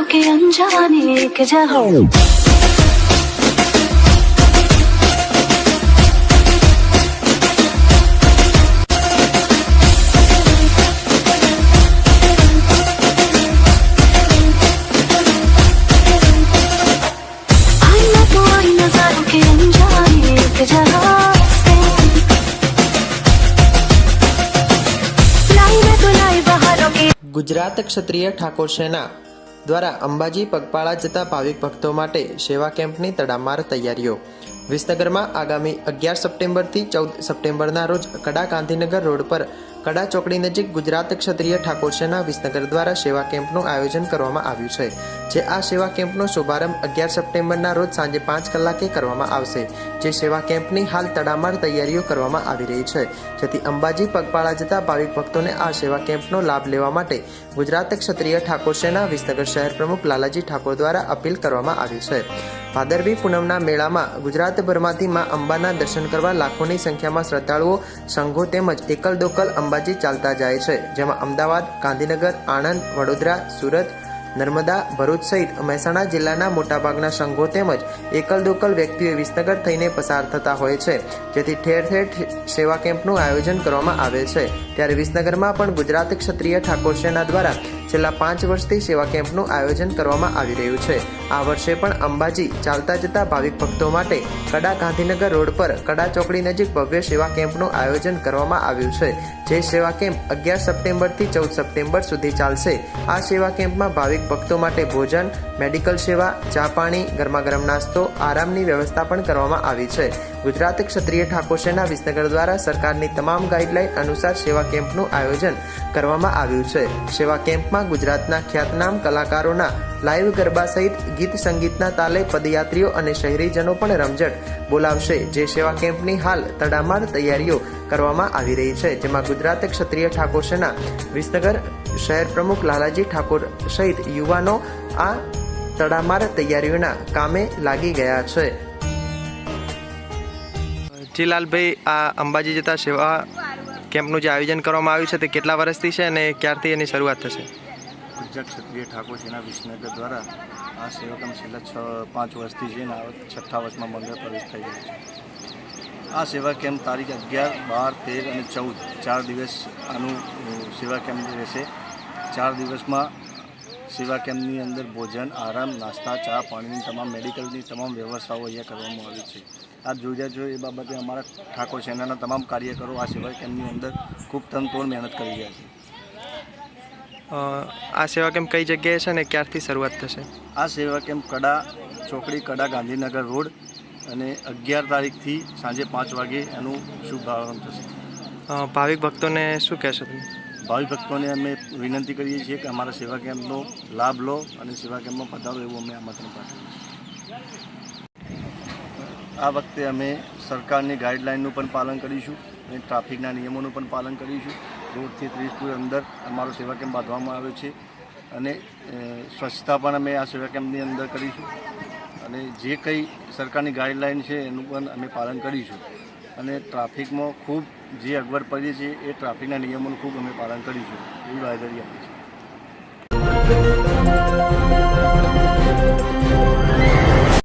नजारों के अनजाने एक जगह गुजरात क्षत्रिय ठाकोर सेना द्वारा अंबाजी पगपाळा जता भाविक भक्तों माटे सेवा केम्पनी तड़ामार तैयारीओ। विसनगर में आगामी 11 सप्टेम्बर थी 14 सप्टेम्बर रोज कड़ा गांधीनगर रोड पर कड़ा चौकड़ी नजीक गुजरात क्षत्रिय ठाकोर सेना विसनगर द्वारा सेवा केम्पનું आयोजन કરવામાં આવ્યું છે। જે આ સેવા કેમ્પનો શુભારંભ 11 સપ્ટેમ્બરના રોજ સાંજે 5 કલાકે કરવામાં આવશે। જે સેવા કેમ્પની હાલ તડામાર તૈયારીઓ કરવામાં આવી રહી છે, જેથી અંબાજી પગપાળા જતા ભાવિક ભક્તોને આ સેવા કેમ્પનો લાભ લેવા માટે ગુજરાત ક્ષત્રિય ઠાકોર સેના વિસનગર શહેર પ્રમુખ લાલાજી ઠાકોર દ્વારા અપીલ કરવામાં આવી છે। ભાદરવી પૂનમના મેળામાં ગુજરાતભરમાંથી માં અંબાના દર્શન કરવા લાખોની સંખ્યામાં શ્રદ્ધાળુઓ સંઘો તેમજ એકલ દોકલ અંબાજી ચાલતા જાય છે, જેમાં અમદાવાદ, ગાંધીનગર, આણંદ, વડોદરા, સુરત, નર્મદા, ભરૂચ સહિત મહેસાણા જિલ્લાના મોટાભાગના સંઘો તેમજ એકલ દોકલ વ્યક્તિઓ વિસનગર થઈને પસાર થતા હોય છે, જેથી ઠેર ઠેર સેવા કેમ્પનું આયોજન કરવામાં આવે છે। ત્યારે વિસનગરમાં પણ ગુજરાત ક્ષત્રિય ઠાકોર સેના દ્વારા છેલ્લા 5 વર્ષથી સેવા કેમ્પનું આયોજન કરવામાં આવી રહ્યું છે। આ વર્ષે પણ અંબાજી ચાલતા જતા ભાવિક ભક્તો માટે કડા ગાંધીનગર રોડ પર કડા ચોકડી નજીક ભવ્ય સેવા કેમ્પનું આયોજન કરવામાં આવ્યું છે। જે સેવા કેમ્પ 11 સપ્ટેમ્બરથી 14 સપ્ટેમ્બર સુધી ચાલશે। આ સેવા કેમ્પમાં ભાવિક ભક્તો માટે ભોજન, મેડિકલ સેવા, ચા પાણી, ગરમાગરમ નાસ્તો, આરામની વ્યવસ્થા પણ કરવામાં આવી છે। ગુજરાત ક્ષત્રિય ઠાકોર સેના વિસનગર દ્વારા સરકારની તમામ ગાઈડલાઈન અનુસાર સેવા કેમ્પનું આયોજન કરવામાં આવ્યું છે। સેવા કેમ્પમાં ગુજરાતના ખ્યાતનામ કલાકારોના લાઈવ ગરબા સહિત ગીત સંગીતના તાલે પદયાત્રીઓ અને શહેરીજનો પણ રમઝટ બોલાવશે। જે સેવા કેમ્પની હાલ તડામાર તૈયારીઓ કરવામાં આવી રહી છે, જેમાં ગુજરાત ક્ષત્રિય ઠાકોર સેના વિસનગર શહેર પ્રમુખ લાલાજી ઠાકોર સહિત યુવાનો આ તડામાર તૈયારીઓના કામે લાગી ગયા છે। જીલાલભાઈ, આ અંબાજી જતા સેવા કેમ્પનું જે આયોજન કરવામાં આવ્યું છે તે કેટલા વર્ષથી છે અને ક્યારથી એની શરૂઆત થશે? ગુજરાત ક્ષત્રિય ઠાકોર સેના વિસનગર દ્વારા આ સેવા કેમ્પ છેલ્લા 5 વર્ષથી છે અને 6થા વર્ષમાં મંગળ પ્રવેશ થઈ ગયો છે। આ સેવા કેમ્પ તારીખ 11, 12, 13 અને 14 4 દિવસ આનું સેવા કેમ્પ રહેશે। 4 દિવસમાં સેવા કેમ્પની અંદર ભોજન, આરામ, નાસ્તા, ચા પાણીની તમામ મેડિકલની તમામ વ્યવસ્થાઓ અહીંયા કરવામાં આવી છે। આપ જોઈ રહ્યા છો એ બાબતે અમારા ઠાકોર સેનાના તમામ કાર્યકરો આ સેવા કેમ્પની અંદર ખૂબ તનતોડ મહેનત કરી રહ્યા છે। આ સેવા કેમ્પ કઈ જગ્યાએ છે અને ક્યારથી શરૂઆત થશે? આ સેવા કેમ્પ કડા ચોકડી, કડા ગાંધીનગર રોડ અને 11 તારીખથી સાંજે 5 વાગે એનું શુભારંભ થશે। ભાવિક ભક્તોને શું કહેશો તમે? ભાવિક ભક્તોને અમે વિનંતી કરીએ છીએ કે અમારા સેવા કેમ્પનો લાભ લો અને સેવા કેમ્પમાં પધારો એવું અમે આમંત્રણ પાઠવીએ છીએ। આ વખતે અમે સરકારની ગાઈડલાઇનનું પણ પાલન કરીશું અને ટ્રાફિકના નિયમોનું પણ પાલન કરીશું। રોડથી 30 ફૂટ અંદર અમારો સેવા કેમ્પ બાંધવામાં આવ્યો છે અને સ્વચ્છતા પણ અમે આ સેવા કેમ્પની અંદર કરીશું અને જે કંઈ સરકારની ગાઈડલાઇન છે એનું પણ અમે પાલન કરીશું અને ટ્રાફિકમાં ખૂબ જે અગવડ પડી છે એ ટ્રાફિકના નિયમોનું ખૂબ અમે પાલન કરીશું એવી બાંયધરી આપી છે।